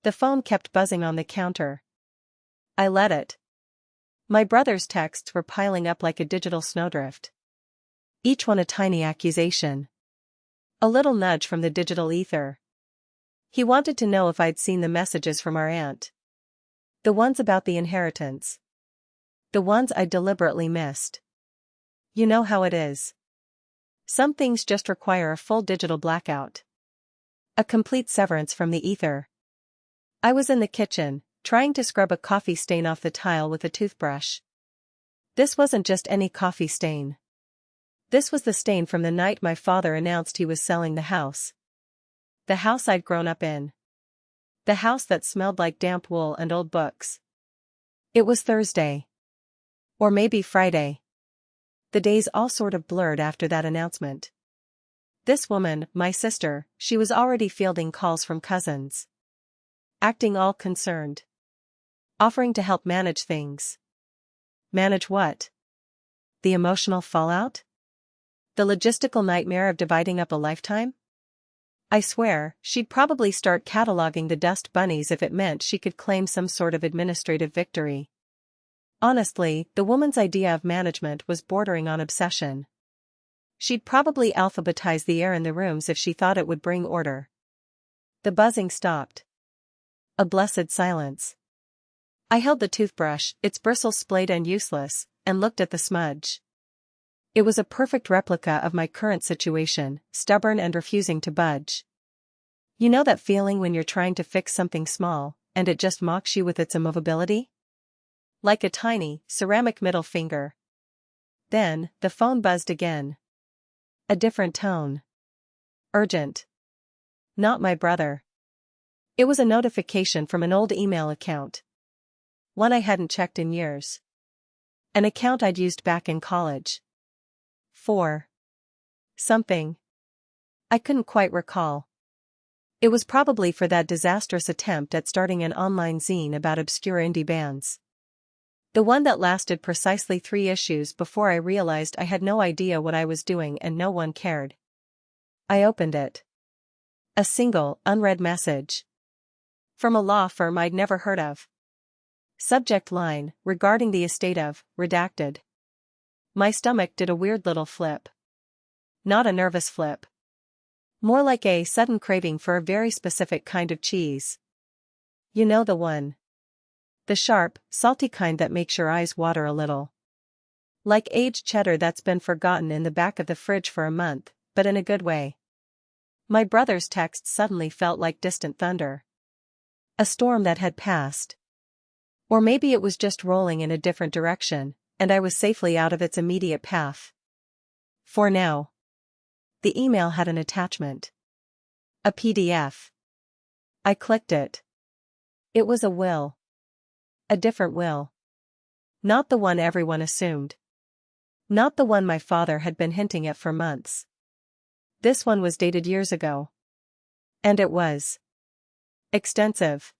The phone kept buzzing on the counter. I let it. My brother's texts were piling up like a digital snowdrift. Each one a tiny accusation. A little nudge from the digital ether. He wanted to know if I'd seen the messages from our aunt. The ones about the inheritance. The ones I deliberately missed. You know how it is. Some things just require a full digital blackout. A complete severance from the ether. I was in the kitchen, trying to scrub a coffee stain off the tile with a toothbrush. This wasn't just any coffee stain. This was the stain from the night my father announced he was selling the house. The house I'd grown up in. The house that smelled like damp wool and old books. It was Thursday. Or maybe Friday. The days all sort of blurred after that announcement. This woman, my sister, she was already fielding calls from cousins. Acting all concerned. Offering to help manage things. Manage what? The emotional fallout? The logistical nightmare of dividing up a lifetime? I swear, she'd probably start cataloging the dust bunnies if it meant she could claim some sort of administrative victory. Honestly, the woman's idea of management was bordering on obsession. She'd probably alphabetize the air in the rooms if she thought it would bring order. The buzzing stopped. A blessed silence. I held the toothbrush, its bristles splayed and useless, and looked at the smudge. It was a perfect replica of my current situation, stubborn and refusing to budge. You know that feeling when you're trying to fix something small, and it just mocks you with its immovability? Like a tiny, ceramic middle finger. Then, the phone buzzed again. A different tone. Urgent. Not my brother. It was a notification from an old email account. One I hadn't checked in years. An account I'd used back in college. For something. I couldn't quite recall. It was probably for that disastrous attempt at starting an online zine about obscure indie bands. The one that lasted precisely 3 issues before I realized I had no idea what I was doing and no one cared. I opened it. A single, unread message. From a law firm I'd never heard of. Subject line, regarding the estate of, redacted. My stomach did a weird little flip. Not a nervous flip. More like a sudden craving for a very specific kind of cheese. You know the one. The sharp, salty kind that makes your eyes water a little. Like aged cheddar that's been forgotten in the back of the fridge for a month, but in a good way. My brother's text suddenly felt like distant thunder. A storm that had passed. Or maybe it was just rolling in a different direction, and I was safely out of its immediate path. For now. The email had an attachment. A PDF. I clicked it. It was a will. A different will. Not the one everyone assumed. Not the one my father had been hinting at for months. This one was dated years ago. And it was extensive.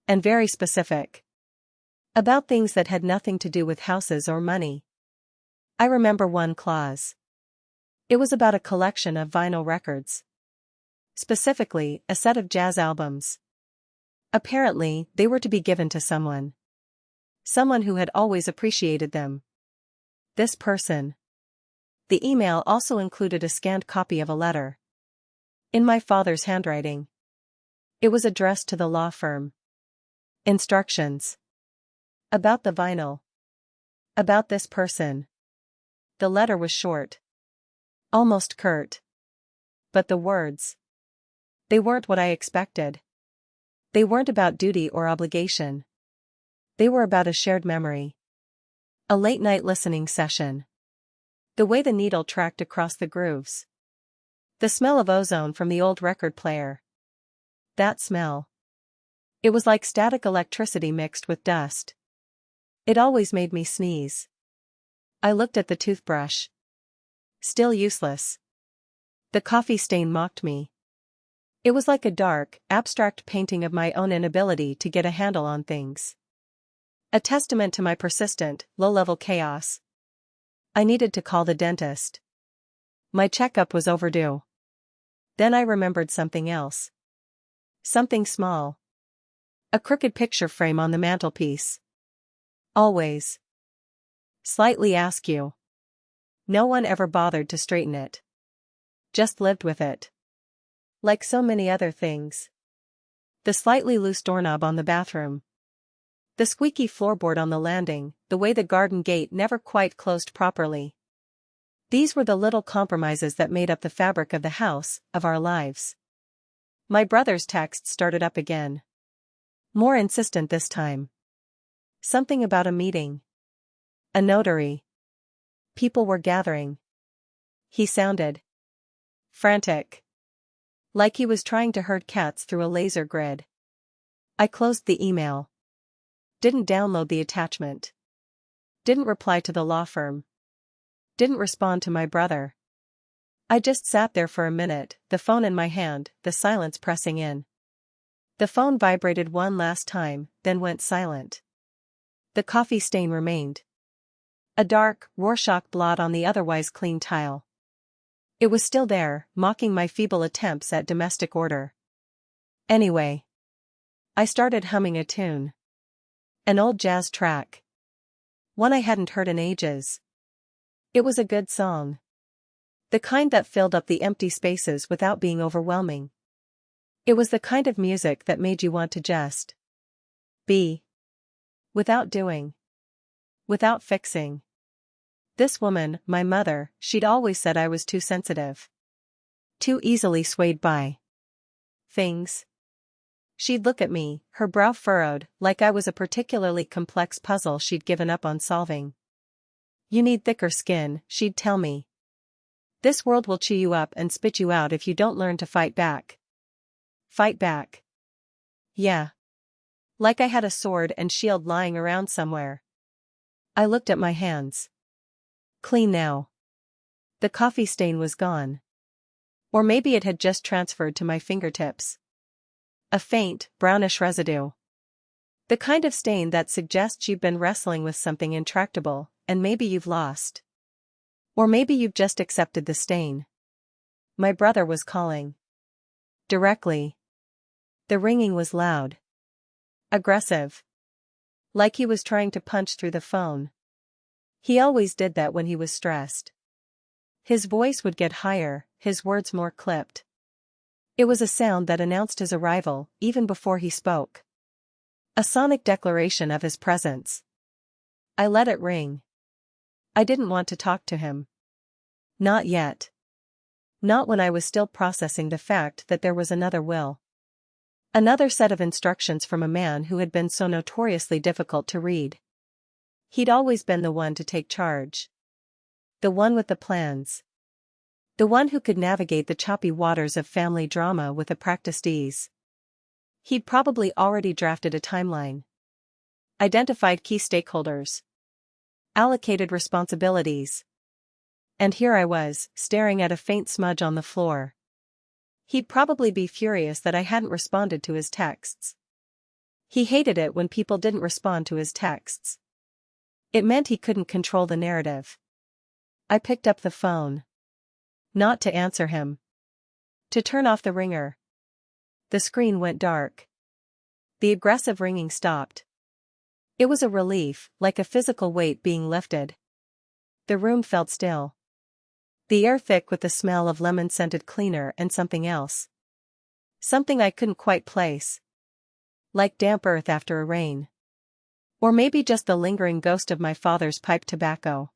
And very specific. About things that had nothing to do with houses or money. I remember one clause. It was about a collection of vinyl records. Specifically, a set of jazz albums. Apparently, they were to be given to someone. Someone who had always appreciated them. This person. The email also included a scanned copy of a letter. In my father's handwriting. It was addressed to the law firm. Instructions. About the vinyl. About this person. The letter was short. Almost curt. But the words. They weren't what I expected. They weren't about duty or obligation. They were about a shared memory. A late-night listening session. The way the needle tracked across the grooves. The smell of ozone from the old record player. That smell. It was like static electricity mixed with dust. It always made me sneeze. I looked at the toothbrush. Still useless. The coffee stain mocked me. It was like a dark, abstract painting of my own inability to get a handle on things. A testament to my persistent, low-level chaos. I needed to call the dentist. My checkup was overdue. Then I remembered something else. Something small. A crooked picture frame on the mantelpiece. Always. Slightly askew. No one ever bothered to straighten it. Just lived with it. Like so many other things. The slightly loose doorknob on the bathroom. The squeaky floorboard on the landing, the way the garden gate never quite closed properly. These were the little compromises that made up the fabric of the house, of our lives. My brother's text started up again. More insistent this time. Something about a meeting. A notary. People were gathering. He sounded frantic. Like he was trying to herd cats through a laser grid. I closed the email. Didn't download the attachment. Didn't reply to the law firm. Didn't respond to my brother. I just sat there for a minute, the phone in my hand, the silence pressing in. The phone vibrated one last time, then went silent. The coffee stain remained. A dark, Rorschach blot on the otherwise clean tile. It was still there, mocking my feeble attempts at domestic order. Anyway. I started humming a tune. An old jazz track. One I hadn't heard in ages. It was a good song. The kind that filled up the empty spaces without being overwhelming. It was the kind of music that made you want to just be. Without doing. Without fixing. This woman, my mother, she'd always said I was too sensitive. Too easily swayed by things. She'd look at me, her brow furrowed, like I was a particularly complex puzzle she'd given up on solving. You need thicker skin, she'd tell me. This world will chew you up and spit you out if you don't learn to fight back. Fight back. Yeah. Like I had a sword and shield lying around somewhere. I looked at my hands. Clean now. The coffee stain was gone. Or maybe it had just transferred to my fingertips. A faint, brownish residue. The kind of stain that suggests you've been wrestling with something intractable, and maybe you've lost. Or maybe you've just accepted the stain. My brother was calling. Directly. The ringing was loud. Aggressive. Like he was trying to punch through the phone. He always did that when he was stressed. His voice would get higher, his words more clipped. It was a sound that announced his arrival, even before he spoke. A sonic declaration of his presence. I let it ring. I didn't want to talk to him. Not yet. Not when I was still processing the fact that there was another will. Another set of instructions from a man who had been so notoriously difficult to read. He'd always been the one to take charge. The one with the plans. The one who could navigate the choppy waters of family drama with a practiced ease. He'd probably already drafted a timeline. Identified key stakeholders. Allocated responsibilities. And here I was, staring at a faint smudge on the floor. He'd probably be furious that I hadn't responded to his texts. He hated it when people didn't respond to his texts. It meant he couldn't control the narrative. I picked up the phone. Not to answer him. To turn off the ringer. The screen went dark. The aggressive ringing stopped. It was a relief, like a physical weight being lifted. The room felt still. The air thick with the smell of lemon-scented cleaner and something else. Something I couldn't quite place. Like damp earth after a rain. Or maybe just the lingering ghost of my father's pipe tobacco.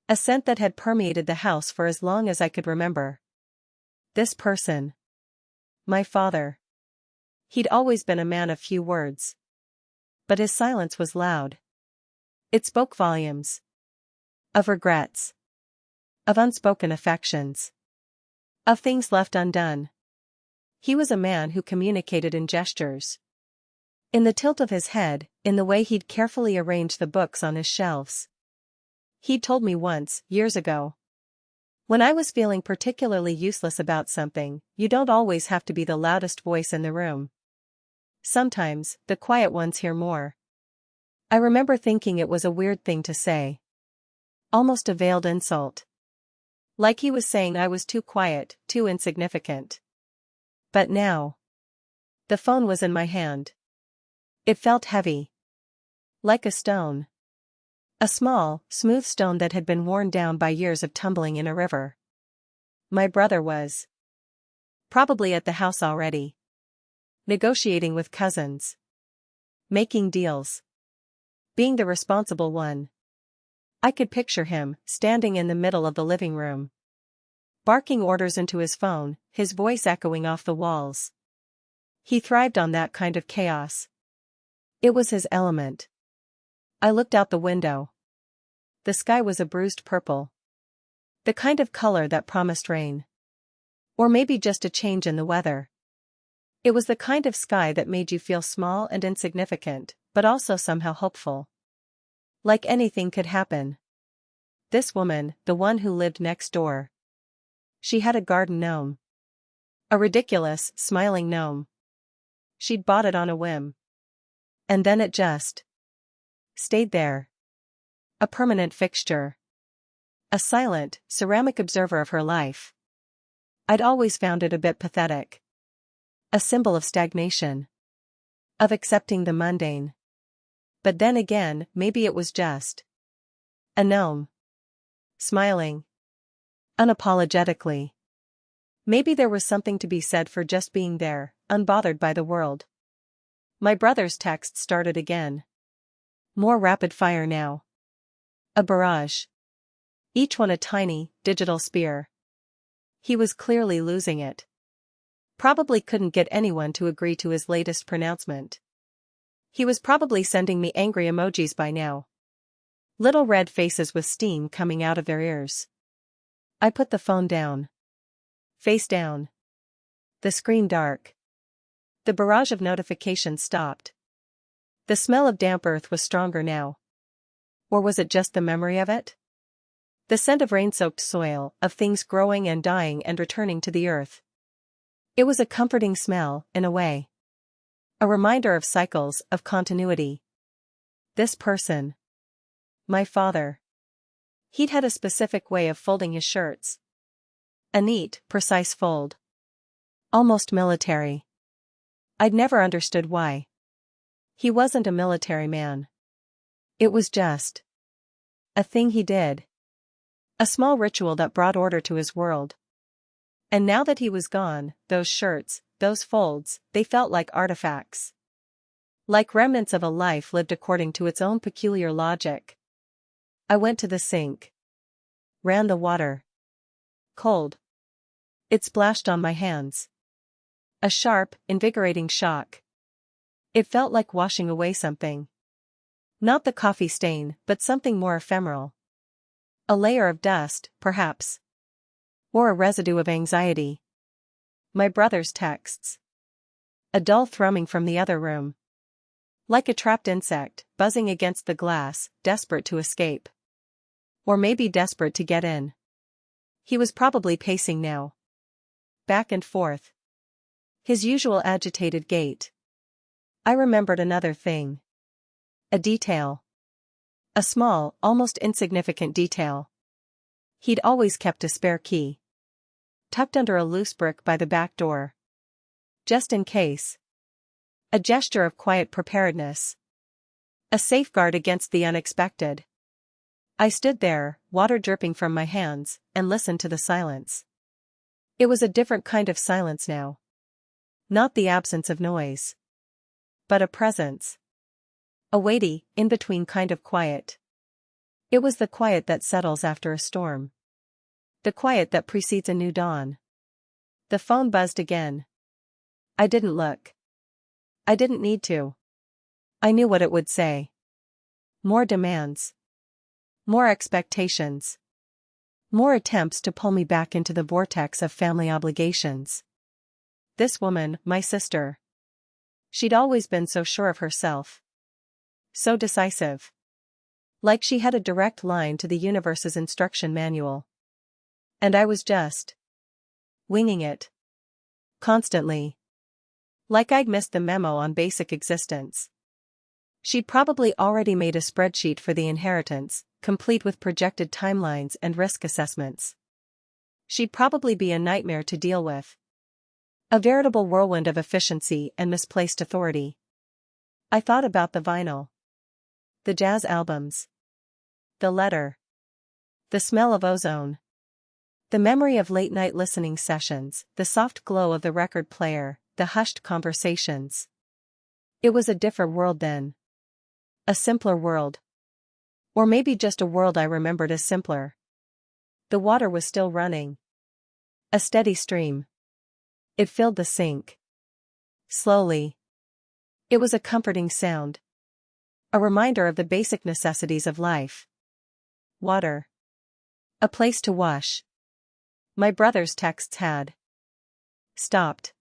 A scent that had permeated the house for as long as I could remember. This person. My father. He'd always been a man of few words. But his silence was loud. It spoke volumes. Of regrets. Of unspoken affections. Of things left undone. He was a man who communicated in gestures. In the tilt of his head, in the way he'd carefully arrange the books on his shelves. He'd told me once, years ago. When I was feeling particularly useless about something, you don't always have to be the loudest voice in the room. Sometimes, the quiet ones hear more. I remember thinking it was a weird thing to say. Almost a veiled insult. Like he was saying I was too quiet, too insignificant. But now. The phone was in my hand. It felt heavy. Like a stone. A small, smooth stone that had been worn down by years of tumbling in a river. My brother was probably at the house already. Negotiating with cousins. Making deals. Being the responsible one. I could picture him, standing in the middle of the living room. Barking orders into his phone, his voice echoing off the walls. He thrived on that kind of chaos. It was his element. I looked out the window. The sky was a bruised purple. The kind of color that promised rain. Or maybe just a change in the weather. It was the kind of sky that made you feel small and insignificant, but also somehow hopeful. Like anything could happen. This woman, the one who lived next door. She had a garden gnome. A ridiculous, smiling gnome. She'd bought it on a whim. And then it just stayed there. A permanent fixture. A silent, ceramic observer of her life. I'd always found it a bit pathetic. A symbol of stagnation. Of accepting the mundane. But then again, maybe it was just a gnome. Smiling. Unapologetically. Maybe there was something to be said for just being there, unbothered by the world. My brother's text started again. More rapid fire now. A barrage. Each one a tiny, digital spear. He was clearly losing it. Probably couldn't get anyone to agree to his latest pronouncement. He was probably sending me angry emojis by now. Little red faces with steam coming out of their ears. I put the phone down. Face down. The screen dark. The barrage of notifications stopped. The smell of damp earth was stronger now. Or was it just the memory of it? The scent of rain-soaked soil, of things growing and dying and returning to the earth. It was a comforting smell, in a way. A reminder of cycles, of continuity. This person. My father. He'd had a specific way of folding his shirts. A neat, precise fold. Almost military. I'd never understood why. He wasn't a military man. It was just a thing he did. A small ritual that brought order to his world. And now that he was gone, those shirts, those folds, they felt like artifacts. Like remnants of a life lived according to its own peculiar logic. I went to the sink. Ran the water. Cold. It splashed on my hands. A sharp, invigorating shock. It felt like washing away something. Not the coffee stain, but something more ephemeral. A layer of dust, perhaps. Or a residue of anxiety. My brother's texts. A dull thrumming from the other room. Like a trapped insect, buzzing against the glass, desperate to escape. Or maybe desperate to get in. He was probably pacing now. Back and forth. His usual agitated gait. I remembered another thing. A detail. A small, almost insignificant detail. He'd always kept a spare key. Tucked under a loose brick by the back door. Just in case. A gesture of quiet preparedness. A safeguard against the unexpected. I stood there, water dripping from my hands, and listened to the silence. It was a different kind of silence now. Not the absence of noise. But a presence. A weighty, in-between kind of quiet. It was the quiet that settles after a storm. The quiet that precedes a new dawn. The phone buzzed again. I didn't look. I didn't need to. I knew what it would say. More demands. More expectations. More attempts to pull me back into the vortex of family obligations. This woman, my sister. She'd always been so sure of herself. So decisive. Like she had a direct line to the universe's instruction manual. And I was just winging it. Constantly. Like I'd missed the memo on basic existence. She'd probably already made a spreadsheet for the inheritance, complete with projected timelines and risk assessments. She'd probably be a nightmare to deal with. A veritable whirlwind of efficiency and misplaced authority. I thought about the vinyl. The jazz albums. The letter. The smell of ozone. The memory of late-night listening sessions, the soft glow of the record player, the hushed conversations. It was a different world then. A simpler world. Or maybe just a world I remembered as simpler. The water was still running. A steady stream. It filled the sink. Slowly. It was a comforting sound. A reminder of the basic necessities of life. Water. A place to wash. My brother's texts had stopped.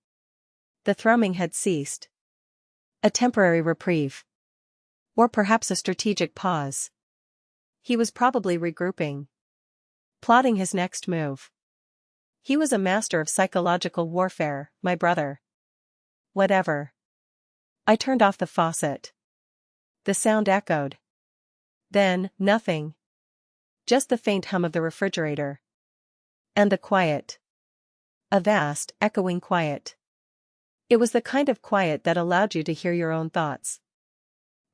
The thrumming had ceased. A temporary reprieve. Or perhaps a strategic pause. He was probably regrouping. Plotting his next move. He was a master of psychological warfare, my brother. Whatever. I turned off the faucet. The sound echoed. Then, nothing. Just the faint hum of the refrigerator. And the quiet. A vast, echoing quiet. It was the kind of quiet that allowed you to hear your own thoughts.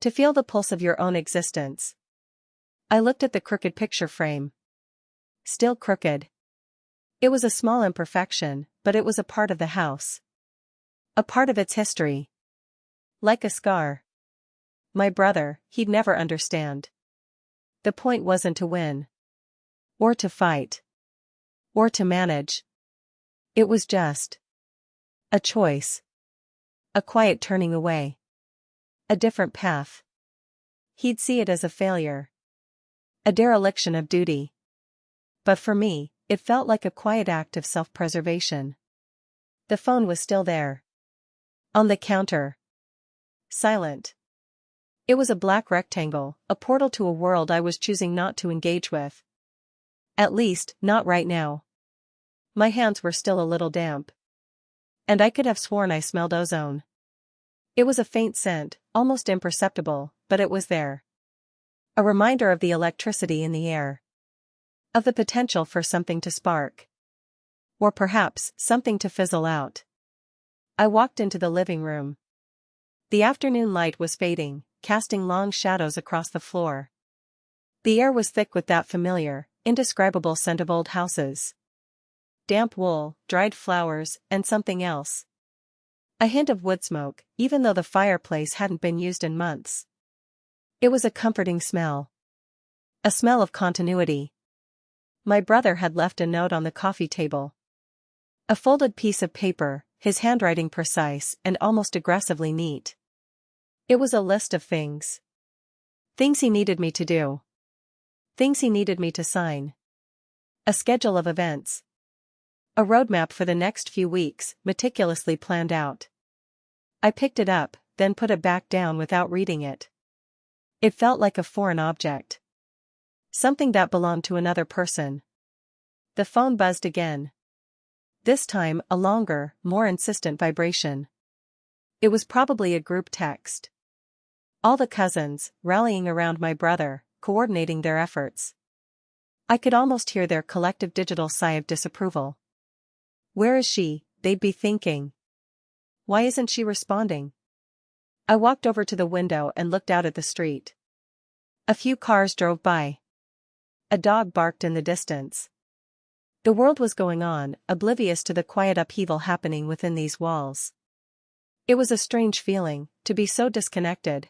To feel the pulse of your own existence. I looked at the crooked picture frame. Still crooked. It was a small imperfection, but it was a part of the house. A part of its history. Like a scar. My brother, he'd never understand. The point wasn't to win. Or to fight. Or to manage. It was just a choice. A quiet turning away. A different path. He'd see it as a failure. A dereliction of duty. But for me, it felt like a quiet act of self-preservation. The phone was still there. On the counter. Silent. It was a black rectangle, a portal to a world I was choosing not to engage with. At least, not right now. My hands were still a little damp. And I could have sworn I smelled ozone. It was a faint scent, almost imperceptible, but it was there. A reminder of the electricity in the air. Of the potential for something to spark. Or perhaps, something to fizzle out. I walked into the living room. The afternoon light was fading, casting long shadows across the floor. The air was thick with that familiar, indescribable scent of old houses. Damp wool, dried flowers, and something else. A hint of wood smoke, even though the fireplace hadn't been used in months. It was a comforting smell. A smell of continuity. My brother had left a note on the coffee table. A folded piece of paper, his handwriting precise and almost aggressively neat. It was a list of things. Things he needed me to do. Things he needed me to sign. A schedule of events. A roadmap for the next few weeks, meticulously planned out. I picked it up, then put it back down without reading it. It felt like a foreign object. Something that belonged to another person. The phone buzzed again. This time, a longer, more insistent vibration. It was probably a group text. All the cousins, rallying around my brother, coordinating their efforts. I could almost hear their collective digital sigh of disapproval. Where is she, they'd be thinking. Why isn't she responding? I walked over to the window and looked out at the street. A few cars drove by. A dog barked in the distance. The world was going on, oblivious to the quiet upheaval happening within these walls. It was a strange feeling, to be so disconnected.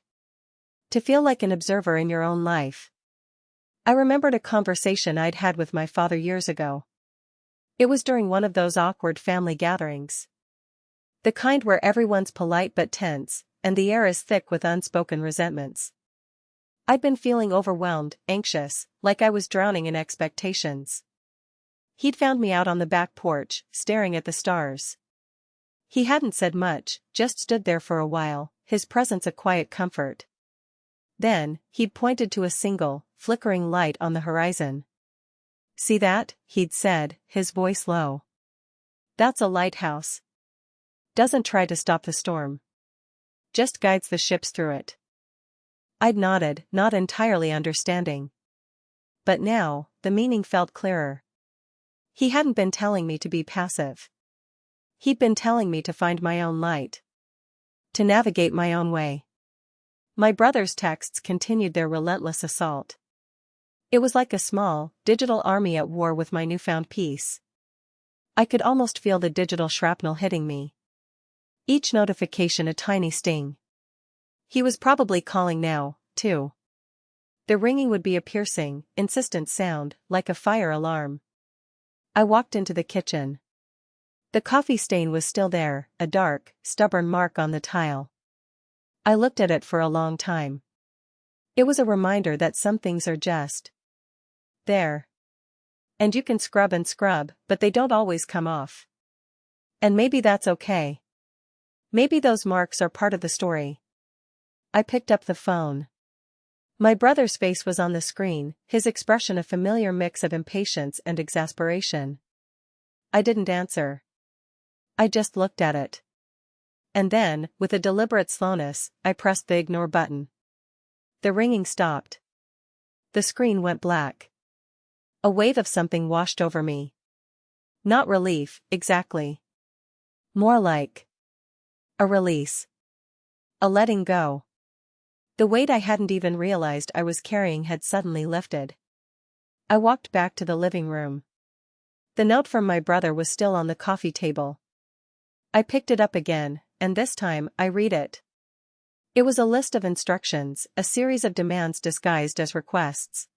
To feel like an observer in your own life. I remembered a conversation I'd had with my father years ago. It was during one of those awkward family gatherings. The kind where everyone's polite but tense, and the air is thick with unspoken resentments. I'd been feeling overwhelmed, anxious, like I was drowning in expectations. He'd found me out on the back porch, staring at the stars. He hadn't said much, just stood there for a while, his presence a quiet comfort. Then, he'd pointed to a single, flickering light on the horizon. "See that?" he'd said, his voice low. "That's a lighthouse. Doesn't try to stop the storm. Just guides the ships through it." I'd nodded, not entirely understanding. But now, the meaning felt clearer. He hadn't been telling me to be passive. He'd been telling me to find my own light. To navigate my own way. My brother's texts continued their relentless assault. It was like a small, digital army at war with my newfound peace. I could almost feel the digital shrapnel hitting me. Each notification a tiny sting. He was probably calling now, too. The ringing would be a piercing, insistent sound, like a fire alarm. I walked into the kitchen. The coffee stain was still there, a dark, stubborn mark on the tile. I looked at it for a long time. It was a reminder that some things are just there. And you can scrub and scrub, but they don't always come off. And maybe that's okay. Maybe those marks are part of the story. I picked up the phone. My brother's face was on the screen, his expression a familiar mix of impatience and exasperation. I didn't answer. I just looked at it. And then, with a deliberate slowness, I pressed the ignore button. The ringing stopped. The screen went black. A wave of something washed over me. Not relief, exactly. More like a release. A letting go. The weight I hadn't even realized I was carrying had suddenly lifted. I walked back to the living room. The note from my brother was still on the coffee table. I picked it up again, and this time I read it. It was a list of instructions, a series of demands disguised as requests.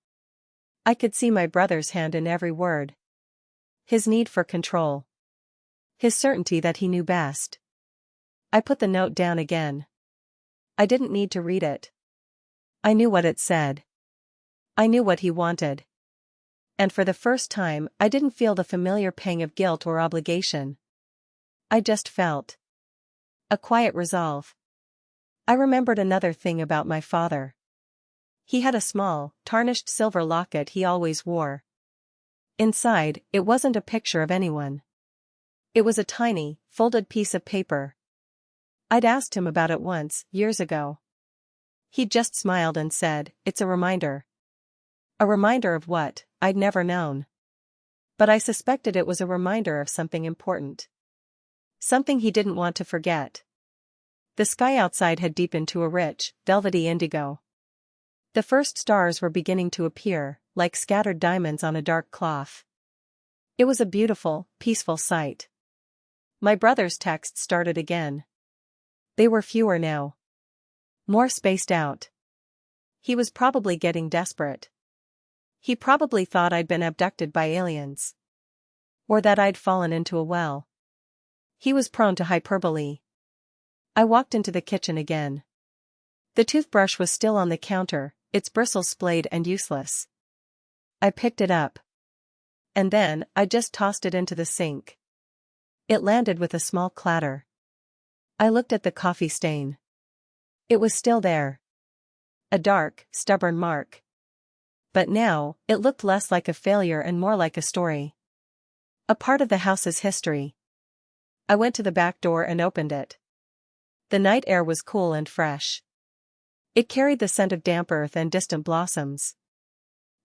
I could see my brother's hand in every word. His need for control. His certainty that he knew best. I put the note down again. I didn't need to read it. I knew what it said. I knew what he wanted. And for the first time, I didn't feel the familiar pang of guilt or obligation. I just felt a quiet resolve. I remembered another thing about my father. He had a small, tarnished silver locket he always wore. Inside, it wasn't a picture of anyone. It was a tiny, folded piece of paper. I'd asked him about it once, years ago. He'd just smiled and said, "It's a reminder." A reminder of what, I'd never known. But I suspected it was a reminder of something important. Something he didn't want to forget. The sky outside had deepened to a rich, velvety indigo. The first stars were beginning to appear, like scattered diamonds on a dark cloth. It was a beautiful, peaceful sight. My brother's texts started again. They were fewer now. More spaced out. He was probably getting desperate. He probably thought I'd been abducted by aliens. Or that I'd fallen into a well. He was prone to hyperbole. I walked into the kitchen again. The toothbrush was still on the counter, its bristles splayed and useless. I picked it up. And then, I just tossed it into the sink. It landed with a small clatter. I looked at the coffee stain. It was still there. A dark, stubborn mark. But now, it looked less like a failure and more like a story. A part of the house's history. I went to the back door and opened it. The night air was cool and fresh. It carried the scent of damp earth and distant blossoms.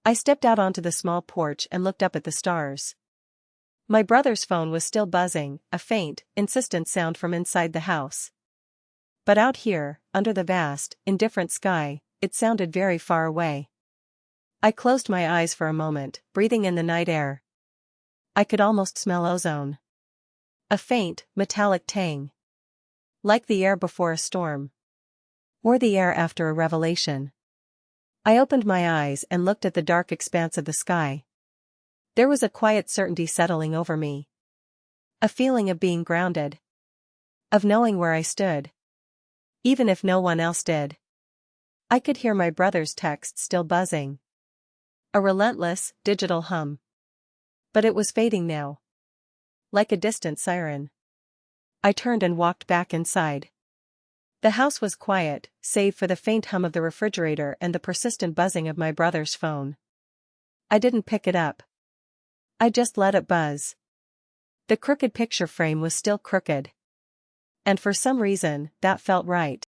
I stepped out onto the small porch and looked up at the stars. My brother's phone was still buzzing, a faint, insistent sound from inside the house. But out here, under the vast, indifferent sky, it sounded very far away. I closed my eyes for a moment, breathing in the night air. I could almost smell ozone. A faint, metallic tang. Like the air before a storm. Or the air after a revelation. I opened my eyes and looked at the dark expanse of the sky. There was a quiet certainty settling over me. A feeling of being grounded. Of knowing where I stood. Even if no one else did. I could hear my brother's text still buzzing. A relentless, digital hum. But it was fading now. Like a distant siren. I turned and walked back inside. The house was quiet, save for the faint hum of the refrigerator and the persistent buzzing of my brother's phone. I didn't pick it up. I just let it buzz. The crooked picture frame was still crooked. And for some reason, that felt right.